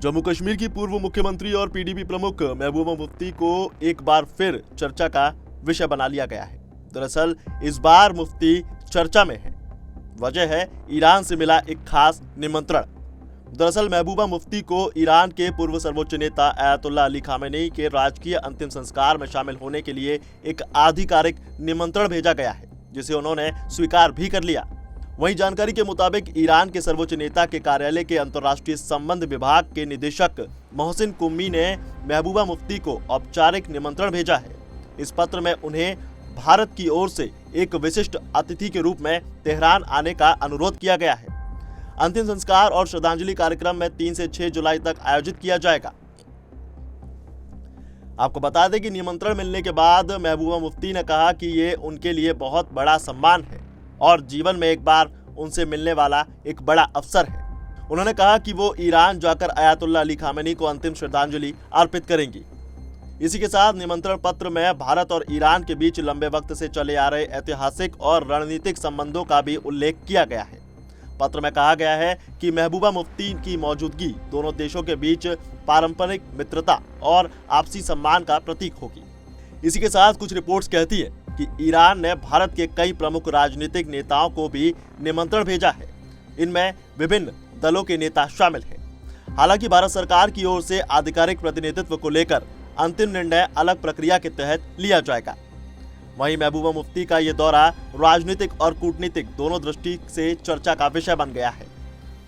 जम्मू कश्मीर की पूर्व मुख्यमंत्री और पीडीपी प्रमुख महबूबा मुफ्ती को एक बार फिर चर्चा का विषय बना लिया गया है। दरअसल इस बार मुफ्ती चर्चा में है। वजह है ईरान से मिला एक खास निमंत्रण। दरअसल महबूबा मुफ्ती को ईरान के पूर्व सर्वोच्च नेता अयातुल्लाह अली खामेनी के राजकीय अंतिम संस्कार में शामिल होने के लिए एक आधिकारिक निमंत्रण भेजा गया है, जिसे उन्होंने स्वीकार भी कर लिया। वहीं जानकारी के मुताबिक ईरान के सर्वोच्च नेता के कार्यालय के अंतर्राष्ट्रीय संबंध विभाग के निदेशक मोहसिन कुम्मी ने महबूबा मुफ्ती को औपचारिक निमंत्रण भेजा है। इस पत्र में उन्हें भारत की ओर से एक विशिष्ट अतिथि के रूप में तेहरान आने का अनुरोध किया गया है। अंतिम संस्कार और श्रद्धांजलि कार्यक्रम में 3 से 6 जुलाई तक आयोजित किया जाएगा। आपको बता दें कि निमंत्रण मिलने के बाद महबूबा मुफ्ती ने कहा कि ये उनके लिए बहुत बड़ा सम्मान है और जीवन में एक बार उनसे मिलने वाला एक बड़ा अवसर है। उन्होंने कहा कि वो ईरान जाकर अयातुल्लाह अली खामेनी को अंतिम श्रद्धांजलि अर्पित करेंगी। इसी के साथ निमंत्रण पत्र में भारत और ईरान के बीच लंबे वक्त से चले आ रहे ऐतिहासिक और रणनीतिक संबंधों का भी उल्लेख किया गया है। पत्र में कहा गया है कि महबूबा मुफ्ती की मौजूदगी दोनों देशों के बीच पारंपरिक मित्रता और आपसी सम्मान का प्रतीक होगी। इसी के साथ कुछ रिपोर्ट्स कहती है कि ईरान ने भारत के कई प्रमुख राजनीतिक नेताओं को भी निमंत्रण भेजा है। इनमें विभिन्न दलों के नेता शामिल हैं। हालांकि भारत सरकार की ओर से आधिकारिक प्रतिनिधित्व को लेकर अंतिम निर्णय अलग प्रक्रिया के तहत लिया जाएगा। वहीं महबूबा मुफ्ती का ये दौरा राजनीतिक और कूटनीतिक दोनों दृष्टि से चर्चा का विषय बन गया है।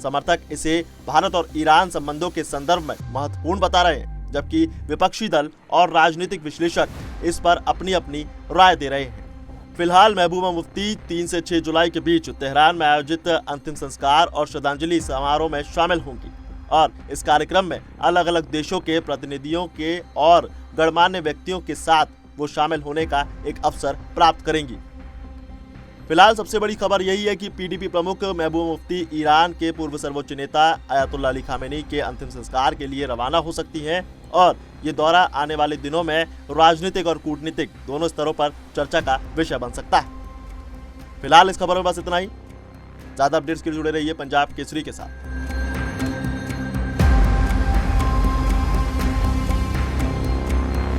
समर्थक इसे भारत और ईरान संबंधों के संदर्भ में महत्वपूर्ण बता रहे हैं, जबकि विपक्षी दल और राजनीतिक विश्लेषक इस पर अपनी अपनी राय दे रहे हैं। फिलहाल महबूबा मुफ्ती 3 से 6 जुलाई के बीच तेहरान में आयोजित अंतिम संस्कार और श्रद्धांजलि समारोह में शामिल होंगी और इस कार्यक्रम में अलग अलग देशों के प्रतिनिधियों के और गणमान्य व्यक्तियों के साथ वो शामिल होने का एक अवसर प्राप्त करेंगी। फिलहाल सबसे बड़ी खबर यही है कि पीडीपी प्रमुख महबूबा मुफ्ती ईरान के पूर्व सर्वोच्च नेता अयातुल्लाह अली खामेनी के अंतिम संस्कार के लिए रवाना हो सकती हैं और ये दौरा आने वाले दिनों में राजनीतिक और कूटनीतिक दोनों स्तरों पर चर्चा का विषय बन सकता है। फिलहाल इस खबर में बस इतना ही। ज्यादा अपडेट्स के लिए जुड़े रहिए पंजाब केसरी के साथ।